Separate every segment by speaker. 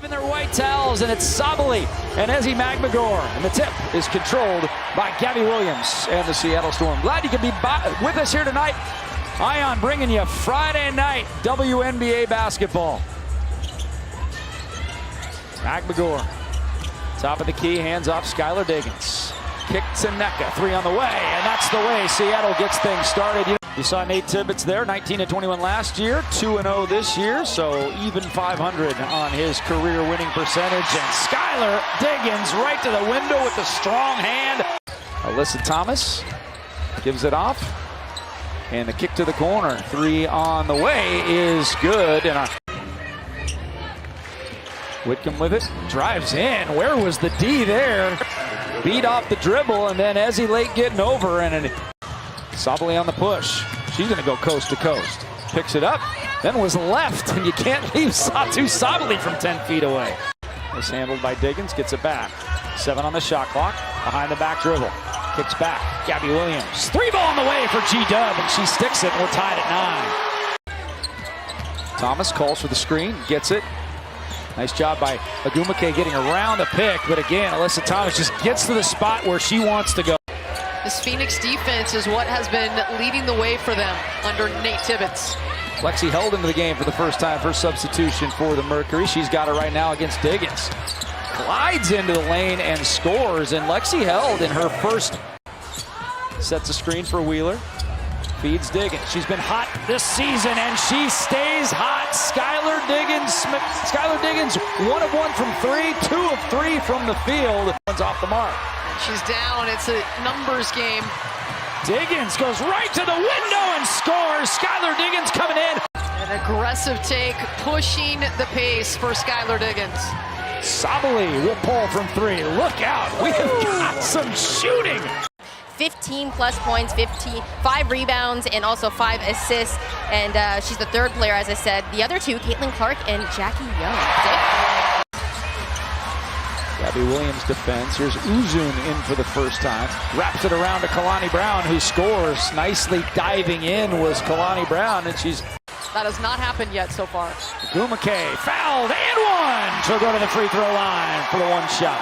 Speaker 1: in their white towels, and it's Sabali and Ezzy Magmagor. And the tip is controlled by Gabby Williams and the Seattle Storm. Glad you can be with us here tonight. Ion bringing you Friday night WNBA basketball. Magmagor, top of the key, hands off Skylar Diggins. Kick to Nneka, three on the way, and that's the way Seattle gets things started. You saw Nate Tibbetts there, 19-21 last year, 2-0 this year, so even 500 on his career winning percentage. And Skylar Diggins right to the window with the strong hand. Alyssa Thomas gives it off, and the kick to the corner. Three on the way is good. And Whitcomb with it, drives in. Where was the D there? Beat off the dribble, and then Ezzy late getting over, and Sabali on the push. She's going to go coast to coast. Picks it up, then was left, and you can't leave Satu Sabali from 10 feet away. Was handled by Diggins, gets it back. 7 on the shot clock, behind the back dribble. Kicks back, Gabby Williams. Three ball on the way for G-Dub, and she sticks it, and we're tied at 9. Thomas calls for the screen, gets it. Nice job by Agumake getting around the pick, but again, Alyssa Thomas just gets to the spot where she wants to go.
Speaker 2: This Phoenix defense is what has been leading the way for them under Nate Tibbetts.
Speaker 1: Lexi held into the game for the first time, first substitution for the Mercury. She's got it right now against Diggins. Glides into the lane and scores, and Lexi held in her first. Sets a screen for Wheeler. Feeds Diggins. She's been hot this season, and she stays hot. Skylar Diggins, 1 of 1 from 3, 2 of 3 from the field. One's off the mark.
Speaker 2: She's down. It's a numbers game.
Speaker 1: Diggins goes right to the window and scores. Skylar Diggins coming in.
Speaker 2: An aggressive take, pushing the pace for Skylar Diggins.
Speaker 1: Sabali will pull from 3. Look out. We have got some shooting.
Speaker 3: 15 plus points, 5 rebounds, and also 5 assists. And she's the third player, as I said. The other two, Caitlin Clark and Jackie Young.
Speaker 1: Gabby Williams defense. Here's Uzun in for the first time. Wraps it around to Kalani Brown, who scores. Nicely diving in was Kalani Brown, and she's...
Speaker 2: That has not happened yet so far.
Speaker 1: Gumake fouled and one. She'll go to the free throw line for the one shot.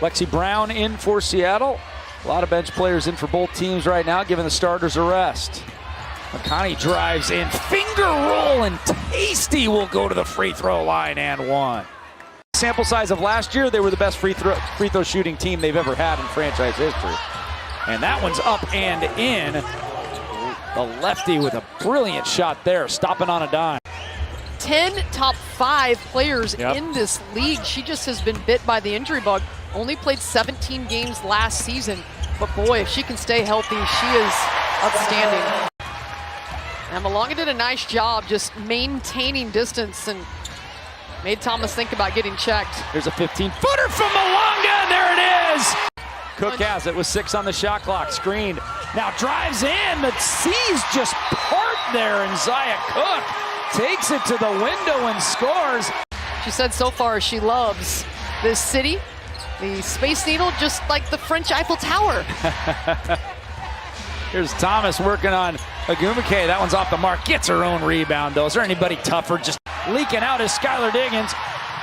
Speaker 1: Lexi Brown in for Seattle. A lot of bench players in for both teams right now, giving the starters a rest. McConney drives in, finger roll, and Tasty will go to the free throw line and one. Sample size of last year, they were the best free throw shooting team they've ever had in franchise history. And that one's up and in. The lefty with a brilliant shot there, stopping on a dime.
Speaker 2: 10 top 5 players in this league. She just has been bit by the injury bug. Only played 17 games last season. But boy, if she can stay healthy, she is outstanding. And Malonga did a nice job just maintaining distance and made Thomas think about getting checked.
Speaker 1: There's a 15-footer from Malonga, and there it is! Cook has it with 6 on the shot clock, screened. Now drives in, the C's just part there, and Zaya Cook takes it to the window and scores.
Speaker 2: She said so far she loves this city, the Space Needle, just like the French Eiffel Tower.
Speaker 1: Here's Thomas working on Agumake. That one's off the mark. Gets her own rebound, though. Is there anybody tougher? Just leaking out is Skylar Diggins.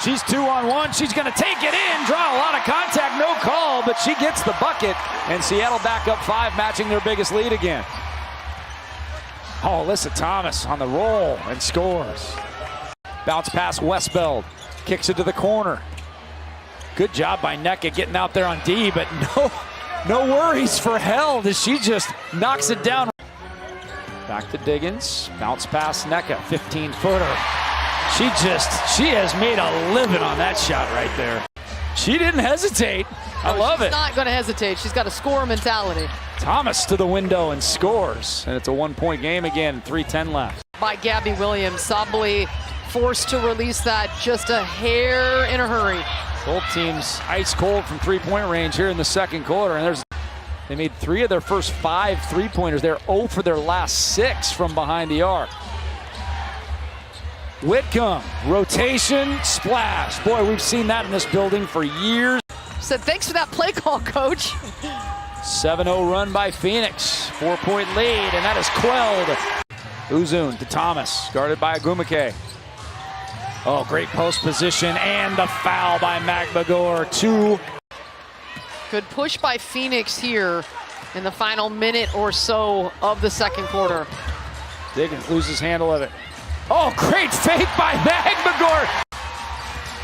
Speaker 1: She's 2-on-1. She's going to take it in. Draw a lot of contact. No call, but she gets the bucket. And Seattle back up 5, matching their biggest lead again. Oh, Alyssa Thomas on the roll and scores. Bounce pass Westbeld. Kicks it to the corner. Good job by Nneka getting out there on D, but no worries for Held as she just knocks it down. Back to Diggins. Bounce pass Nneka. 15-footer. She has made a living on that shot right there. She didn't hesitate. I love it.
Speaker 2: She's not going to hesitate. She's got a score mentality.
Speaker 1: Thomas to the window and scores. And it's a 1-point game again, 3:10 left.
Speaker 2: By Gabby Williams. Sabali forced to release that just a hair in a hurry.
Speaker 1: Both teams ice cold from 3-point range here in the second quarter. And they made 3 of their first 5 3-pointers. They're 0 for their last 6 from behind the arc. Whitcomb, rotation, splash. Boy, we've seen that in this building for years.
Speaker 2: Said, thanks for that play call, coach.
Speaker 1: 7-0 run by Phoenix. 4-point lead, and that is quelled. Uzun to Thomas, guarded by Agumake. Oh, great post position and the foul by Magmagor. 2.
Speaker 2: Good push by Phoenix here in the final minute or so of the second quarter.
Speaker 1: Diggins loses handle of it. Oh, great fake by Magmagor.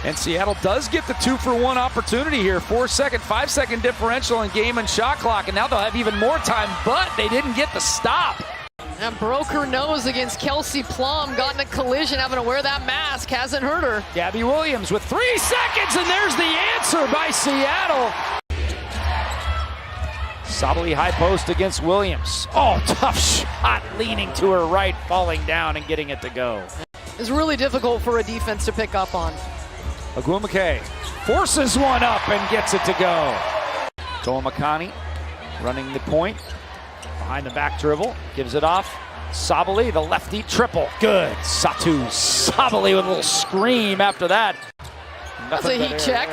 Speaker 1: And Seattle does get the 2-for-1 opportunity here. 4-second, 5-second differential in game and shot clock. And now they'll have even more time, but they didn't get the stop.
Speaker 2: And broke her nose against Kelsey Plum. Got in a collision, having to wear that mask. Hasn't hurt her.
Speaker 1: Gabby Williams with 3 seconds, and there's the answer by Seattle. Sabally high post against Williams. Oh, tough shot, leaning to her right, falling down and getting it to go.
Speaker 2: It's really difficult for a defense to pick up on.
Speaker 1: Agumake forces one up and gets it to go. Toa Makani running the point. Behind the back dribble, gives it off. Sabally, the lefty triple. Good. Satu Sabally with a little scream after that.
Speaker 2: That's a heat check.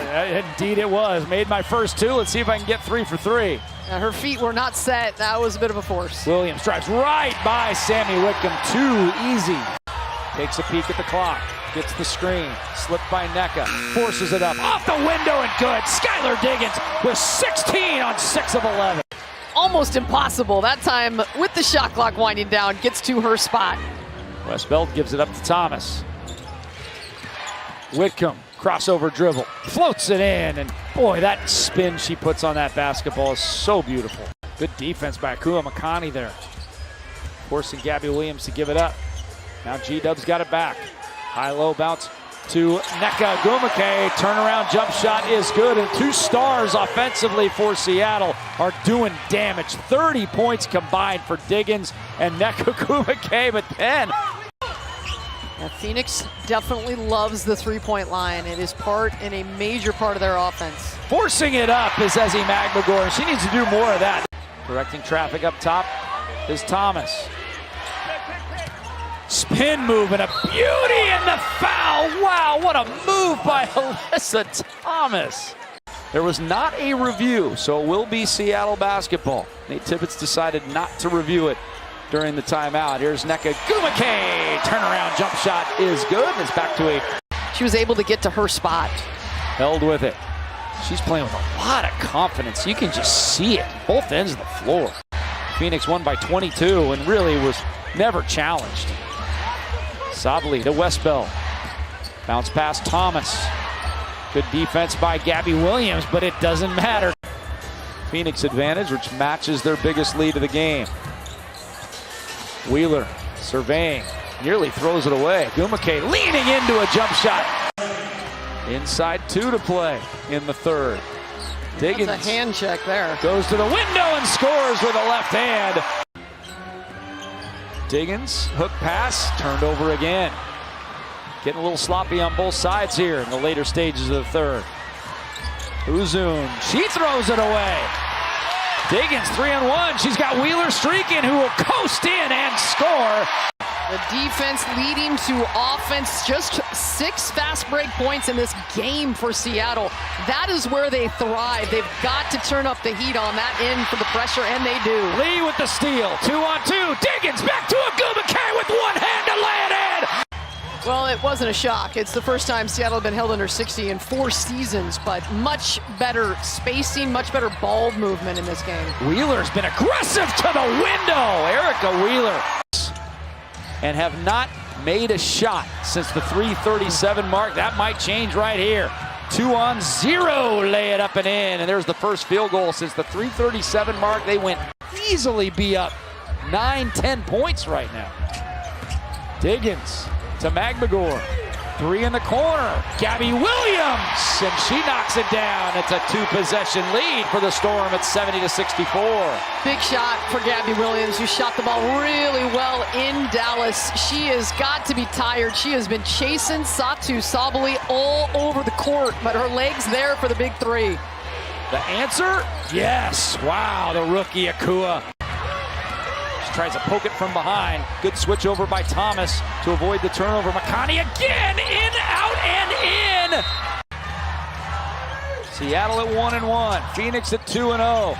Speaker 1: Indeed it was. Made my first 2. Let's see if I can get 3 for 3.
Speaker 2: Her feet were not set. That was a bit of a force.
Speaker 1: Williams drives right by Sammy Whitcomb. Too easy. Takes a peek at the clock. Gets the screen. Slipped by NECA. Forces it up. Off the window and good. Skylar Diggins with 16 on 6 of 11.
Speaker 2: Almost impossible. That time, with the shot clock winding down, gets to her spot.
Speaker 1: Westbeld gives it up to Thomas. Whitcomb, crossover dribble, floats it in, and boy, that spin she puts on that basketball is so beautiful. Good defense by Toa Makani there. Forcing Gabby Williams to give it up. Now G-Dub's got it back. High-low bounce to NECA Agumake. Turnaround jump shot is good, and 2 stars offensively for Seattle are doing damage. 30 points combined for Diggins and NECA Agumake, but then
Speaker 2: yeah, Phoenix definitely loves the three-point line. It is part and a major part of their offense.
Speaker 1: Forcing it up is Ezzy Magmagor, and she needs to do more of that. Directing traffic up top is Thomas. Spin move and a beauty in the foul. Wow, what a move by Alyssa Thomas. There was not a review, so it will be Seattle basketball. Nate Tibbetts decided not to review it during the timeout. Here's NECA Agumake. Turnaround jump shot is good. It's back to a...
Speaker 2: She was able to get to her spot.
Speaker 1: Held with it. She's playing with a lot of confidence. You can just see it. Both ends of the floor. Phoenix won by 22 and really was never challenged. Sabally to Westbell. Bounce past Thomas. Good defense by Gabby Williams, but it doesn't matter. Phoenix advantage, which matches their biggest lead of the game. Wheeler surveying, nearly throws it away. Agumake leaning into a jump shot. Inside 2 to play in the third. Diggins.
Speaker 2: That's a hand check there.
Speaker 1: Goes to the window and scores with a left hand. Diggins, hook pass, turned over again. Getting a little sloppy on both sides here in the later stages of the third. Uzun, she throws it away. Diggins 3-on-1. She's got Wheeler streaking, who will coast in and score.
Speaker 2: The defense leading to offense. Just 6 fast break points in this game for Seattle. That is where they thrive. They've got to turn up the heat on that end for the pressure, and they do.
Speaker 1: Lee with the steal. 2-on-2. Diggins back to Agumake with one hand to lay it in.
Speaker 2: Well, it wasn't a shock. It's the first time Seattle had been held under 60 in 4 seasons, but much better spacing, much better ball movement in this game.
Speaker 1: Wheeler's been aggressive to the window. Erica Wheeler. And have not made a shot since the 3:37 mark. That might change right here. 2-on-0, lay it up and in. And there's the first field goal since the 3:37 mark. They went easily be up 9-10 points right now. Diggins to Magmagor. 3 in the corner. Gabby Williams, and she knocks it down. It's a 2-possession lead for the Storm at 70-64.
Speaker 2: Big shot for Gabby Williams, who shot the ball really well in Dallas. She has got to be tired. She has been chasing Satu Sabally all over the court, but her legs there for the big 3.
Speaker 1: The answer? Yes. Wow, the rookie Akua. Tries to poke it from behind. Good switch over by Thomas to avoid the turnover. Makani again, in, out, and in. Seattle at 1-1. Phoenix at 2-0.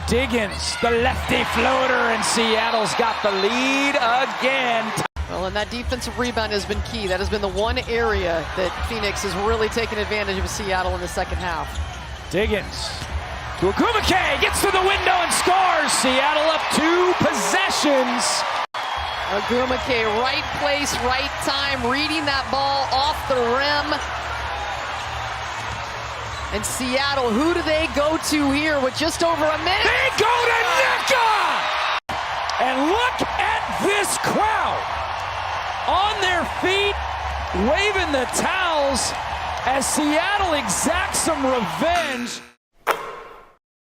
Speaker 1: Diggins, the lefty floater, and Seattle's got the lead again.
Speaker 2: Well, Well, and that defensive rebound has been key. That has been the one area that Phoenix has really taken advantage of Seattle in the second half.
Speaker 1: Diggins to Agumake, gets to the window and scores. Seattle up 2 possessions.
Speaker 2: Agumake, right place, right time, reading that ball off the rim. And Seattle, who do they go to here with just over a minute?
Speaker 1: They go to Nneka! And look at this crowd on their feet, waving the towels as Seattle exacts some revenge.